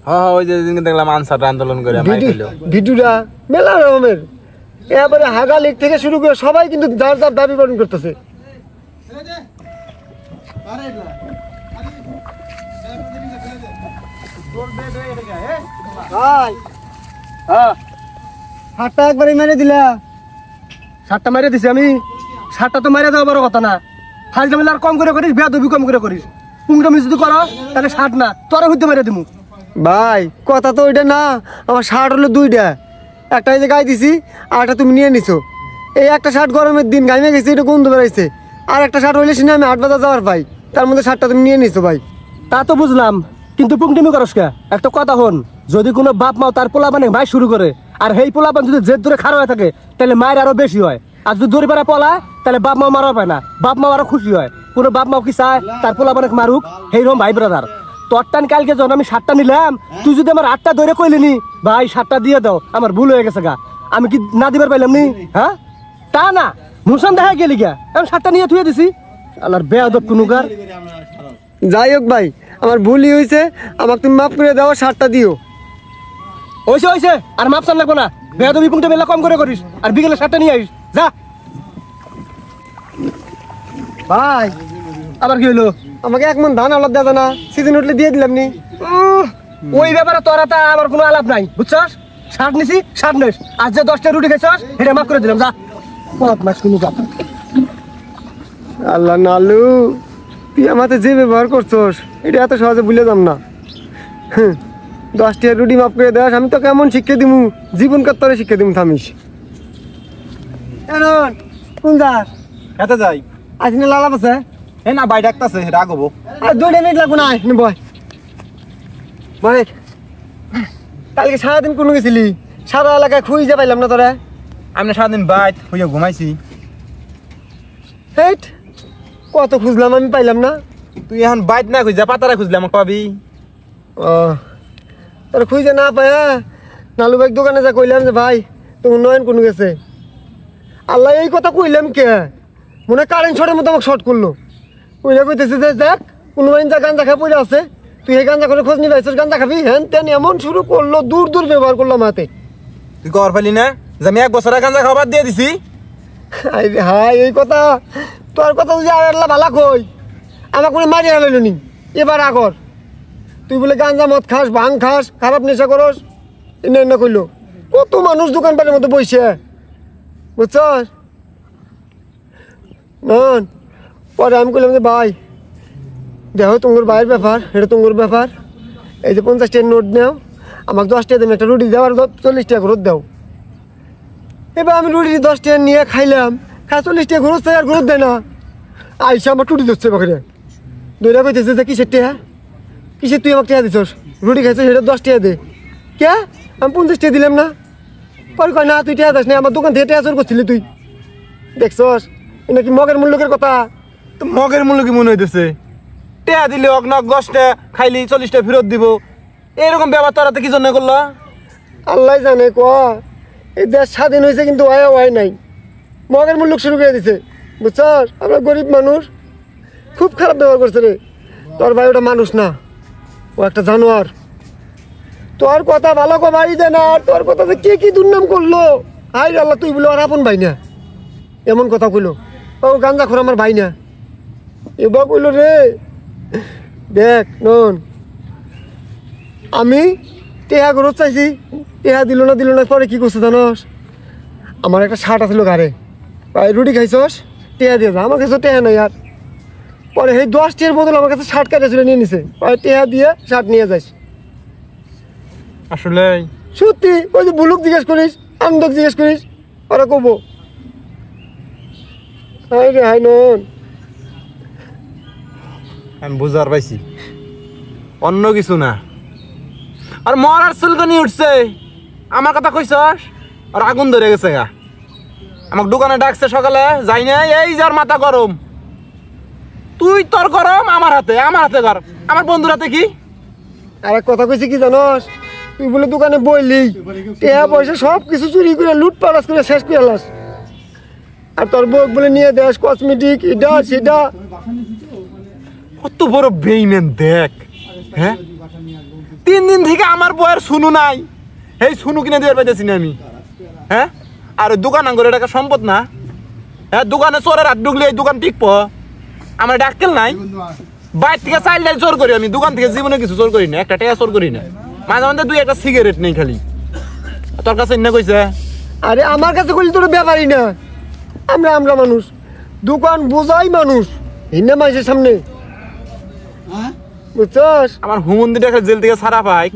হ্যাঁ ওই যে দিন দেখলাম আনসার আন্দোলন করে ভিডিওটা মেলা রকমের এবারে হাগা লেক থেকে শুরু করে সবাই কিন্তু যার যার দাবি পালন করতেছে। সাতটা একবারে মেরে দিলা। সাতটা মেরে দিছি আমি। সাতটা তো মেরে দেওয়া বড় কথা না। ফাইজলামি আর কম করে করিস, বেয়াদবি কম করে করিস। পুংটামি যদি করো তাহলে ষাট না তোরা হইতে মেরে দিমু। ভাই কথা তো ওইটা না, আমার শার্ট হলো দুইটা, একটা এই যে গায়ে দিছি আর একটা তুমি নিয়ে নিছো। এই একটা শার্ট গরমের দিন গাইমে গেছে, এটা গন্ধ বেড়াইছে। আর একটা শার্ট হইলে সিনে আমি 8 বাজার যাওয়ার ভাই, তার মধ্যে শার্টটা তুমি নিয়ে নিছো ভাই। তা তো বুঝলাম, কিন্তু পুংটিমি করস কে? একটা কথা হন, যদি কোনো বাপ মাও তার পোলা মানে ভাই শুরু করে আর সেই পোলা যদি জেদ ধরে খারাপ হয়ে থাকে তাহলে মায়ের আরো বেশি হয়। আর যদি ধরে পারা পলা তাহলে বাপ মা মারা পায় না, বাপ মা আরো খুশি হয়। কোনো বাপ মাও কি চায় তার পোলা মানে মারুক? সেইরকম ভাই ব্রাদার। তোর টান কালকে যখন আমি 7টা নিলাম, তুই যদি আমার 8টা ধরে কইলি নি ভাই 7টা দিয়ে দাও, আমার ভুল হয়ে গেছে গা, আমি কি না দিবার পাইলাম নি? হ্যাঁ তা না, মুসান দেখা গেলি গা, আমি 7টা নিয়ে থুয়ে দিছি। আল্লাহর বেয়াদব কুনুকার। যাই হোক ভাই, আমার ভুলই হয়েছে, আমাকে তুমি মাফ করে দাও, 7টা দিও। হয়েছে হয়েছে, আর মাপ চান লাগবো না। বেয়াদবি পুংটা বেলা কম করে করিস, আর বিকেলে 7টা নিয়ে আইস যা। ভাই আবার কি হলো? আমাকে 1 মণ ধান আলাদা দেওয়া না, সিজন উঠলে দিয়ে দিলাম নি। ওই ব্যাপারে তোরা তা আমার কোনো আলাপ নাই, বুঝছস? 60 নিছি 60 নেস, আজ যে 10টা রুটি খাইছস এটা মাফ করে দিলাম যা। আল্লাহ নালু, তুই আমাতে যে ব্যবহার করছস এটা এত সহজে ভুলে যাম না। 10টা রুটি মাফ করে দেওয়াস, আমি তো কেমন শিক্ষা দিমু, জীবন কত্তরে শিক্ষা দিমু। থামিস কোন যা এতে যাই আজ না লালাপ আছে? এই না ভাই ডাকতেছে, রাগবো। আর 2 মিনিট লাগবো না, বয় বয়। কালকে সারাদিন কোনো গেছিলি? সারা এলাকায় খুঁজে পাইলাম না তোরা। আমি সারাদিন বাইট হইয়া ঘুমাইছি। হেট, কত খুঁজলাম আমি পাইলাম না। তুই এখন বাইট না খুঁজা পাতারা খুঁজলে আমাকে পাবি। ও তোর খুঁজে না পায় নালু ভাই দোকানে যা কইলাম যে ভাই তো উন্নয়ন কোনো গেছে। আল্লাহ এই কথা কইলাম কে, মনে কারেন্ট শর্টের মতো আমাকে শর্ট করলো। কইলে কইতেছে যে দেখ কোনো যা গাঞ্জা খাই পড়ে আছে, তুই এই গাঞ্জা করে খোঁজ নিবি, গাঞ্জা খাবি, হ্যান তেন এমন শুরু করলো, দূর দূর ব্যবহার করলাম হাতে। তুই কর ফেলি না যে আমি 1 বছর গাঞ্জা খাবার দিয়ে দিছি? হাই এই কথা, তোর কথা যদি আর আল্লাহ ভালা কই, আমাকে মনে মারিয়ে হারাইল নি। এবার আগর তুই বলে গাঞ্জা মদ খাস, ভাং খাস, খারাপ নেশা করস, এনে কইলো। কত মানুষ দোকানপাটের মধ্যে বইছে, বুঝছস? নন পরে আমি কইলাম যে ভাই দেখো তোমার ভাইয়ের ব্যাপার, এটা তোমার ব্যাপার, এই যে 50 টাকার নোট নেও, আমাকে 10 টাকা দেন, একটা রুটি দাও আর 40 টাকা ঘুরত দাও। এবার আমি রুটি 10 টাকা নিয়ে খাইলাম, 40 টাকা ঘুরত চাই আর ঘুরত দেয় না। আইসা আমার টুটি ধরছে বাকি দইরা কইতেছে যে কিসের টাকা, কিসের তুই আমাকে টাকা দিছস, রুটি খাইছিস সেটা 10 টাকা দে। কে? আমি 50 টাকা দিলাম না। পরে কয় না তুই টাকা দিস না, আমার দোকান থেকে টাকা চোর করছিলি তুই। দেখছস এটা কি মগের মূল্যকের কথা? তো মগের মূল্য কি মনে হইতেছে? টেয়া দিলে অগ্নক 10টা খাইলি 40টা ফেরত দিব, এরকম ব্যাপার তোরা তো কি জন্য করলো? আল্লাহ জানে। ক এই দেশ স্বাধীন হয়েছে কিন্তু হয় নাই, মগের মূল্য শুরু করে দিছে, বুঝছস? আমরা গরিব মানুষ, খুব খারাপ ব্যবহার করছে রে। তোর ভাই ওটা মানুষ না, ও একটা জানোয়ার। তোর কথা ভালো কো ভাই দে না, আর তোর কথা যে কে কি দুর্নাম করলো। হাই আল্লাহ, তুই বলে আর আপন ভাই না, এমন কথা কইলো। ও গাঞ্জা খোর আমার ভাই না, এবার কইলো রে। দেখ নন, আমি টেহা ঘরত চাইছি, টেহা দিল না, পরে কি করছে জানস? আমার একটা শার্ট আছিল ঘরে, ভাই রুটি খাইছস টেহা দিয়ে যা, আমার কাছে টেহা নাই। আর পরে সেই 10 টাকার বদল আমার কাছে শার্ট কাটেছিল, নিয়ে নিছে, টেহা দিয়ে শার্ট নিয়ে যাইস। আসলে সত্যি, ওই যে বুলুক জিজ্ঞেস করিস, আনন্দক জিজ্ঞেস করিস, ওরা কব। হাই রে হাই নন, আমি বুঝার পাইছি অন্য কিছু না। আর মরার চুলকানি উঠছে, আমার কথা কইছস আর আগুন ধরে গেছে গা। আমাকে দোকানে ডাকছে সকালে, যাই না, এই যার মাথা গরম। তুই তোর গরম আমার হাতে কর, আমার বন্ধুর হাতে কি? আর এক কথা কইছি কি জানস? তুই বলে দোকানে বইলি, টেহা পয়সা সব কিছু চুরি করে লুটপাট করে শেষ করে আলাস। আর তোর বউ বলে নিয়ে দেশ কসমেটিক, এটা সেটা। কত বড় বেইমান দেখ। হ্যাঁ 3 দিন থেকে আমার বউয়ের শুনু নাই, এই শুনু কিনে দিয়ে পাইতেছি না আমি। হ্যাঁ, আর ওই দোকান আঙ্গুরের টাকা সম্পদ না। হ্যাঁ, দোকানে চোরের হাত ঢুকলে এই দোকান টিকব? আমার ডাক্কেল নাই, বাইর থেকে চাইল ডাইল চোর করি আমি, দোকান থেকে জীবনে কিছু চোর করি না, একটা টাকা চোর করি না। মাঝে মাঝে 2-1টা সিগারেট নেই খালি। তোর কাছে এনে কইছে? আরে আমার কাছে কইলে তোর ব্যাপারই না, আমরা মানুষ, দোকান বোঝাই মানুষ, এনে মাইসের সামনে, বুঝছস? আমার হুমন্দি দেখে জেল থেকে ছাড়া পাই,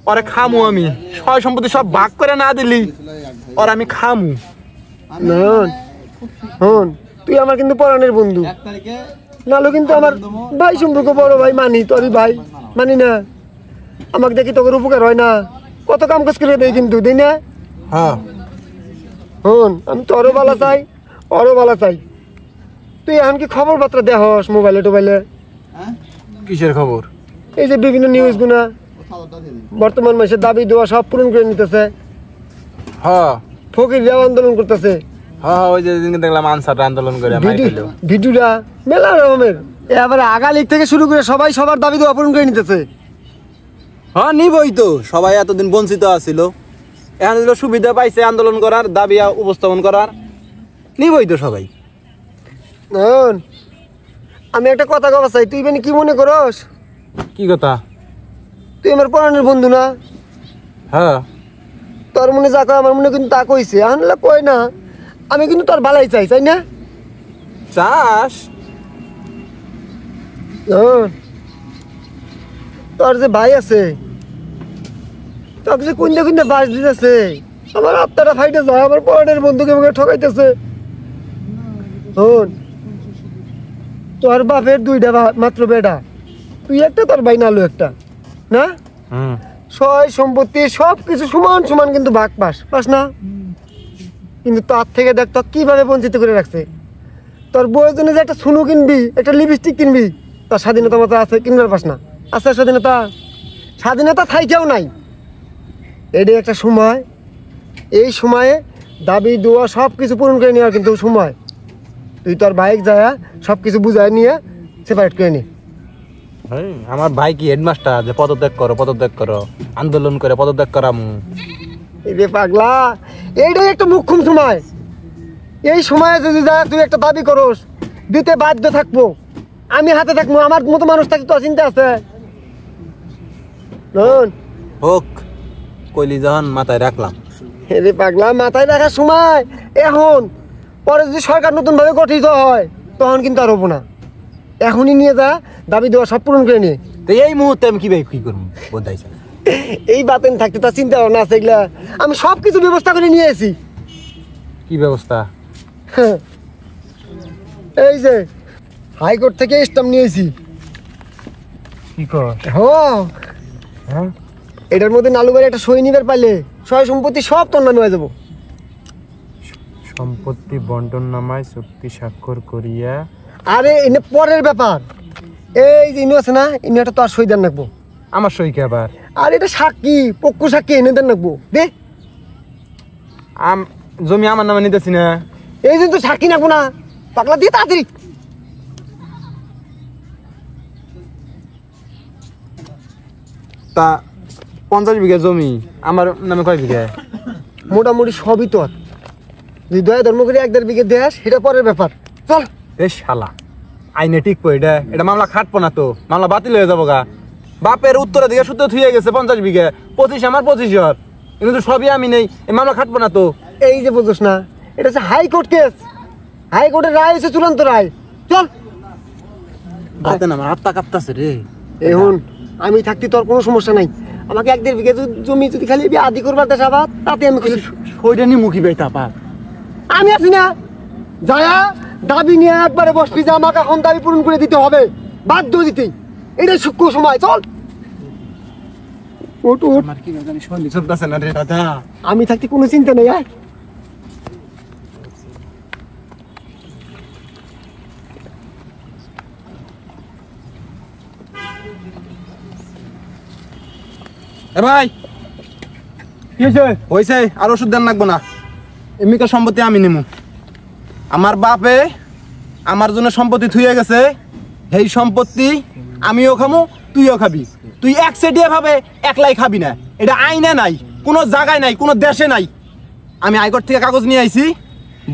ওরে খামু আমি, সয় সম্পত্তি সব ভাগ করে না দিলি ওর আমি খামু। হন, তুই আমার কিন্তু পরাণের বন্ধু, নালো কিন্তু আমার ভাই সম্পর্ক, বড় ভাই মানি, তোরই ভাই মানি না। আমাকে দেখি তোর উপকার হয় না, কত কাম কাজ করে দেয় কিন্তু, দেই না? হ্যাঁ, হন, আমি তোরও ভালো চাই, ওরও ভালো চাই। তুই এখন কি খবর বার্তা দেহস মোবাইলে টোবাইলে? কিসের খবর? এই যে বিভিন্ন নিউজ গুনা, বর্তমান মাসে দাবি দেওয়া সব পূরণ করে নিতেছে, হ্যাঁ ফকিররাও আন্দোলন করতেছে, হ্যাঁ, ওই যে দিনকে দেখলাম আনসার আন্দোলন করে ভিডিওটা মেলা রকমের। এবারে আগা লিগ থেকে শুরু করে সবাই সবার দাবি দেওয়া পূরণ করে নিতেছে। হ্যাঁ, নিবই তো, সবাই এতদিন বঞ্চিত আছিল, এখন সুবিধা পাইছে আন্দোলন করার, দাবি উপস্থাপন করার, নিবই তো সবাই। আমি একটা কথা কবা চাই, তুই মানে কি মনে করস? কি কথা? তুই আমার পরাণের বন্ধু না? হ্যাঁ, তোর মনে যা কয় আমার মনে কিন্তু তা কইছে, আনলে কই না, আমি কিন্তু তোর ভালাই চাই, চাই না? চাস? তোর যে ভাই আছে, তোকে যে কুন্দে কুন্দে বাস দিতেছে, আমার আত্মাটা ফাইটে যায়, আমার পরাণের বন্ধুকে আমাকে ঠকাইতেছে। তোর বাপের 2টা মাত্র বেটা, তুই একটা, তোর ভাই নালু একটা, না? সয় সম্পত্তি সব কিছু সমান সমান কিন্তু ভাগ পাস না, কিন্তু তার থেকে দেখ তো কিভাবে বঞ্চিত করে রাখছে। তোর বউয়ের জন্য যে একটা সুনু কিনবি, একটা লিপস্টিক কিনবি, তার স্বাধীনতা মতো আছে, কিনবার পাস না। আছে স্বাধীনতা থাইকেও নাই। এটাই একটা সময়, এই সময়ে দাবি দেওয়া সব কিছু পূরণ করে নেওয়ার কিন্তু সময়। তুই তোর বাইক যায় সব কিছু বুঝায় নিয়ে সেপারেট করে নি। আমার ভাই কি হেডমাস্টার যে পদত্যাগ করো আন্দোলন করে পদত্যাগ করামু? রে পাগলা, এইটাই একটা মুখ্যম সময়। এই সময়ে যদি যা তুই একটা দাবি করস, দিতে বাধ্য থাকবো, আমি হাতে থাকবো, আমার মতো মানুষ থাকতে তো চিন্তা আছে। হোক, কইলি যখন মাথায় রাখলাম। রে পাগলা, মাথায় রাখার সময় এখন, পরে যদি সরকার নতুন ভাবে গঠিত হয় তখন কিন্তু আর হবো না। এখনই নিয়ে যা, দাবি দেওয়া সব পূরণ করে নিয়ে। তো এই মুহূর্তে আমি কি করবো বোঝাইছে? এই বাতেন থাকতে তার চিন্তা ভাবনা আছে, এগুলা আমি সব কিছু ব্যবস্থা করে নিয়ে এসেছি। কি ব্যবস্থা? এই যে হাইকোর্ট থেকে স্ট্যাম্প নিয়েছি। কি কর? হ্যাঁ, এটার মধ্যে নালুবাড়ি একটা সই নিবার পাইলে সয় সম্পত্তি সব তোর নামে হয়ে যাবো। সম্পত্তি বন্টন নামায় চুক্তি স্বাক্ষর করিয়া। আরে এনে পরের ব্যাপার, এই যে ইনু আছে না, ইনু একটা তো আর সই দেন রাখবো। আমার সই কে আবার? আর এটা সাক্ষী, পক্ষ সাক্ষী এনে দেন রাখবো। দে, জমি আমার নামে নিতেছি না। এই যে তো সাক্ষী রাখবো না, পাগলা দিয়ে তাড়াতাড়ি। তা 50 বিঘা জমি আমার নামে কয় বিঘা? মোটামুটি সবই তোর। তুই দয়া ধর্ম করে 1-1.5 বিঘে দেশ, সেটা পরের ব্যাপার। চল। এ শালা, আইনে টিকবো? এটা মামলা খাটবো না তো, মামলা বাতিল হয়ে যাবো গা। বাপের উত্তরের দিকে সূত্র থুয়ে গেছে 50 বিঘা, 25 আমার 25 কিন্তু সবই আমি নেই, এই মামলা খাটবো না তো। এই যে বুঝোস না, এটা হচ্ছে হাইকোর্ট কেস, হাইকোর্টের রায় হচ্ছে চূড়ান্ত রায়। চল। আমার হাতটা কাঁপতাছে রে। এখন আমি থাকতে তোর কোনো সমস্যা নাই, আমাকে 1-1.5 বিঘা জমি যদি খালি আদি করবার দেশ আবার, তাতে আমি খুশি। সইটা নি মুখি বেটা পাপ, আমি আছি না, যায়া দাবি নিয়ে একবারে বসবি যে আমাকে এখন দাবি পূরণ করে দিতে হবে, বাধ্য দিতেই। এটাই সূক্ষ্ম সময়। চল। আমার কি জানি সন্ধি চলতেছে না রে দাদা। আমি থাকতে কোনো চিন্তা নেই। ভাই কি হয়েছে? আর ওষুধ দেন লাগবো না, এমনিকার সম্পত্তি আমি নিমু। আমার বাপে আমার জন্য সম্পত্তি থুয়ে গেছে, এই সম্পত্তি আমিও খামু, তুইও খাবি। তুই তুই একচেটিয়া ভাবে একলাই খাবি না, এটা আইনে নাই, কোনো জায়গায় নাই, কোনো দেশে নাই। আমি আয়কর থেকে কাগজ নিয়ে আইছি,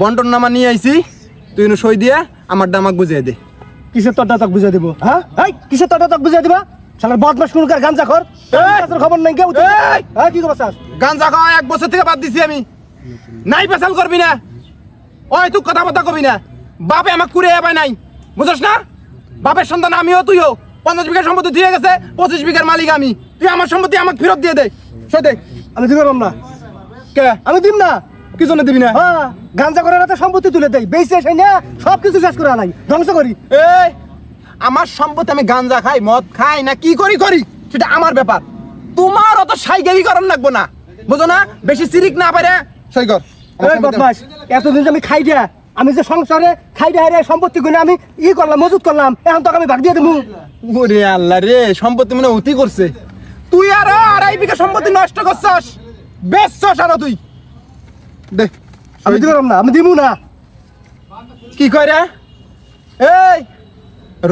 বন্টন নামা নিয়ে আইছি, তুই সই দিয়ে আমার দামাক বুঝিয়ে দে। কিসের তোরটা তোকে বুঝিয়ে দিব? হ্যাঁ কিসের তোরটা তোকে বুঝিয়ে দিবা? শালার বদমাশ কোনকার গাঞ্জা খর, খবর নাই কেউ। হ্যাঁ কি খবর স্যার? গাঞ্জা খাওয়া 1 বছর থেকে বাদ দিছি আমি। নাই পেশাল করবি না, ওই তুই কথাবার্তা কবি না। বাপে আমাকে কুড়ে এবার নাই, বুঝছ না? বাপের সন্তান আমিও তুইও। 50 বিঘা সম্পত্তি দিয়ে গেছে, 25 বিঘার মালিক আমি। তুই আমার সম্পত্তি আমাকে ফেরত দিয়ে দে। সই দে। আমি দিব না। কে? আমি দিব না। কি জন্য দিবি না? হ্যাঁ গাঞ্জা করে রাতে সম্পত্তি তুলে দেই, বেঁচে এসে না সব কিছু শেষ করে আলাই, ধ্বংস করি। এই আমার সম্পত্তি আমি গাঞ্জা খাই, মদ খাই না কি করি করি সেটা আমার ব্যাপার। তোমার অত সাইগেরি করার লাগবো না, বুঝো না? বেশি সিরিক না পারে সই কর। এই বদমাশ, এতদিন যে আমি খাই দিয়া, আমি যে সংসারে খাই দিয়া হারে সম্পত্তি গুনে আমি করলাম, মজুত করলাম, এখন তোকে আমি ভাগ দিয়ে দেবো। ওরে আল্লাহ রে, সম্পত্তি মানে অতি করছে। তুই আরো 2.5 বিঘা সম্পত্তি নষ্ট করছস, বেচছস আরো তুই। দে। আমি দিব না, আমি দিব না। কি কয় রে? এই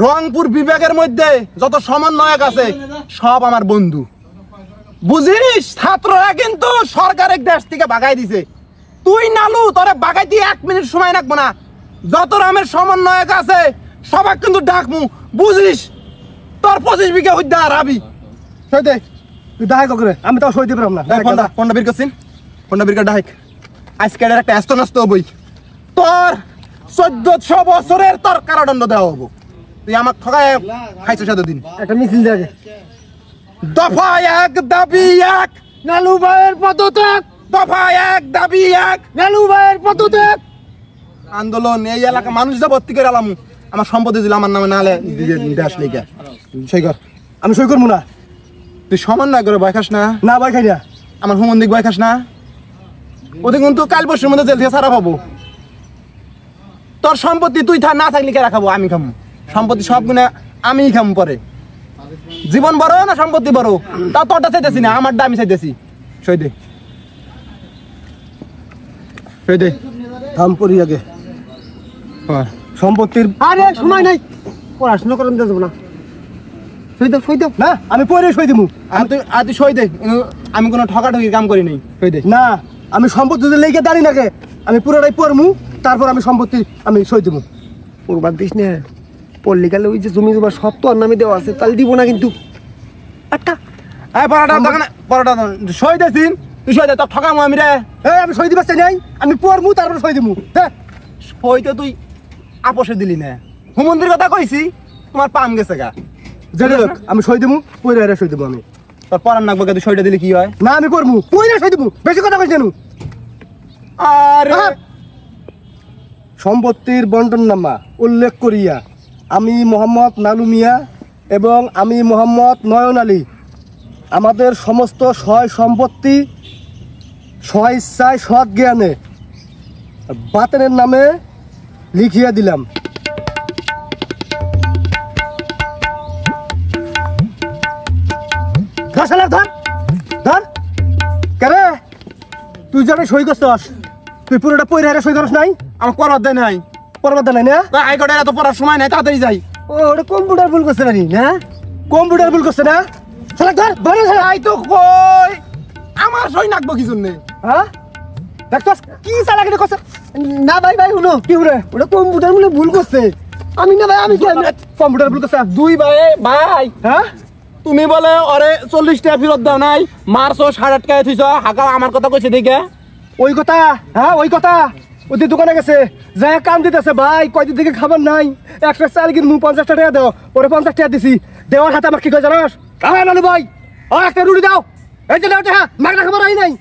রংপুর বিভাগের মধ্যে যত সমন্বয়ক আছে সব আমার বন্ধু, বুঝিস? ছাত্ররা কিন্তু সরকারের দেশ থেকে ভাগাই দিছে। তুই নালু, তোরে ভাগাইতে 1 মিনিট সময় লাগবো না। যত রামের সমন্বয়ক আছে সবাই কিন্তু ডাকমু, বুঝিস? তোর 25 বিঘা হইতে আর আবি। সই দে। তুই ডাক করে, আমি তো সই দিব না। ফোনটা বের করছিন, ফোনটা বের কর, ডাক। আজকে একটা এস্ত নষ্ট হবই। তোর 1400 বছরের তোর কারাদণ্ড দেওয়া হবো। তুই আমার ঠকায় খাইছিস এতদিন। একটা মিছিল দেয় দফা 1 দাবি 1, নালু ভাইয়ের পদত্যাগ। দফা 1 দাবি 1, নালু ভাইয়ের পদত্যাগ। আন্দোলন এই এলাকা মানুষ যা ভর্তি করে আলাম, আমার সম্পত্তি দিল আমার নামে, নাহলে দেশ লেগে সই কর। আমি সই করবো না। তুই সমান না করে ভয় খাস না? না ভয় খাই না। আমার হুমন্দিক ভয় খাস না? ওদের কিন্তু কাল পরশুর মধ্যে জেল থেকে ছাড়া পাবো। তোর সম্পত্তি তুই না থাকলে কে রাখাবো? আমি খামু সম্পত্তি, সব গুণে আমিই খামু। পরে জীবন বড় না সম্পত্তি বড়, তা তোরটা চাইতেছি না, আমারটা আমি চাইতেছি। সই দে, সই দে। থাম পড়ি আগে সম্পত্তির। আরে সময় নাই, পড়াশোনা করেন দেবো না। সই দাও, সই দাও। না আমি পরে সই দিব। আর তুই সই দে, আমি কোনো ঠকাঠকির কাম করি নাই। সই দে। না আমি সম্পত্তি লেগে দাঁড়িয়ে নাকে, আমি পুরোটাই পড়মু, তারপর আমি সম্পত্তি আমি সই দিব। পড়বার দিস না, পড়লি গেলে ওই যে জমি জমা সব তো আর নামে দেওয়া আছে, তাহলে দিব না কিন্তু। আটকা পড়াটা দোকানে, পড়াটা সই দেছিন, তুই সই দে। তোর ঠকামো আমি রে? আমি সই দিবার চাই নাই, আমি পড়মু তারপর সই দিব। সই তো তুই আপোষে দিলি না। হুমন্দির কথা কইছি, তোমার পাম গেছে গা। যাই হোক আমি সই দিব, পরে সই দিব আমি। তোর পড়ার নাকবো, তুই সইটা দিলে কি হয়? না আমি পড়মু, পরে সই দিব। বেশি কথা কইছ কেন? আরে সম্পত্তির বন্টননামা উল্লেখ করিয়া আমি মোহাম্মদ নালু মিয়া এবং আমি মোহাম্মদ নয়ন আলী আমাদের সমস্ত সয় সম্পত্তি স্ব ইচ্ছায় সৎ জ্ঞানে বাতেনের নামে লিখিয়া দিলাম। ধর ধর কেরে, তুই যাবে সই করছস, তুই পুরোটা পয়রা সই করস নাই? আমার পড়ার দেয় নাই, পড়বার দেয় নাই না? হাইকোর্টে এত পড়ার সময় নাই, তাড়াতাড়ি যাই। ও ওটা কম্পিউটার ভুল করছে নাকি না? কম্পিউটার ভুল করছে না? শালা ধর ধরে শালা। আই তো কই আমার সই নাকবো কি জন্য? হ্যাঁ দেখছস কি চালাকি করছে? না ভাই ভাই শুনো, কি হলো ওটা কম্পিউটার বলে ভুল করছে। আমি না ভাই, আমি কম্পিউটার ভুল করছে। দুই ভাই ভাই, হ্যাঁ তুমি বলে ওরে 40 টাকা ফেরত দাও নাই, মারছো 8.5 টাকায় থইছো। হাকা আমার কথা কইছে দেখে? ওই কথা, হ্যাঁ ওই কথা। ওদের দোকানে গেছে, যাই কাম দিতেছে ভাই, কয়দিন থেকে খাবার নাই, একটা চাল কিনবো 50 টাকা দাও, পরে 50 টাকা দিছি। দেওয়ার হাতে আমার কি কয় জানাস? হ্যাঁ নালু ভাই, একটা রুটি দাও, এই যে দাও টাকা, মাগনা খাবার আই নাই।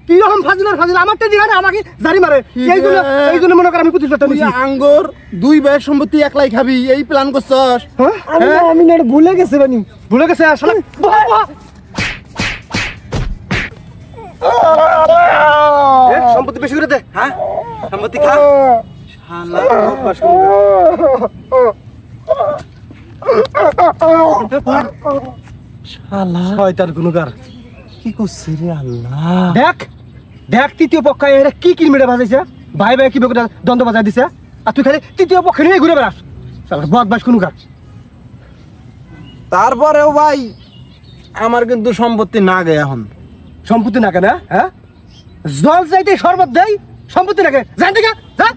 কি রকম ফাজিলার ফাজিল, আমারটা দিয়ে আমাকে জারি মারে। এই জন্য মনে কর আমি 25 টাকা নিছি। আঙ্গুর দুই ভাইয়ের সম্পত্তি একলাই খাবি, এই প্ল্যান করছস? হ্যাঁ আমি না ভুলে গেছে বানি, ভুলে গেছে আসলে। সম্পত্তি বেশি করে দে। হ্যাঁ সম্পত্তি খা। শালা বদমাশ শালা শয়তান গুণগার কি করছিস রে? আল্লাহ দেখ দেখ, তৃতীয় পক্ষ এরা কি কি মেরে বাজাইছে, ভাই ভাই কিভাবে দ্বন্দ্ব বাজাই দিছে, আর তুই খালি তৃতীয় পক্ষ নিয়ে ঘুরে বেড়াস। বদমাস গুণগার। তারপরেও ভাই আমার কিন্তু সম্পত্তি না গে এখন। সম্পত্তি নাকে না? হ্যাঁ, জল চাইতে শরবত দেই, সম্পত্তি নাকে? জান থেকে যা,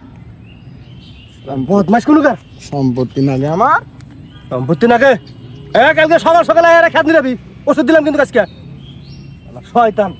বদমাস কোন কার? সম্পত্তি না গে আমার। সম্পত্তি নাকে? কালকে সকাল সকালে খেত নিয়ে যাবি, ওষুধ দিলাম কিন্তু আজকে। শয়তান।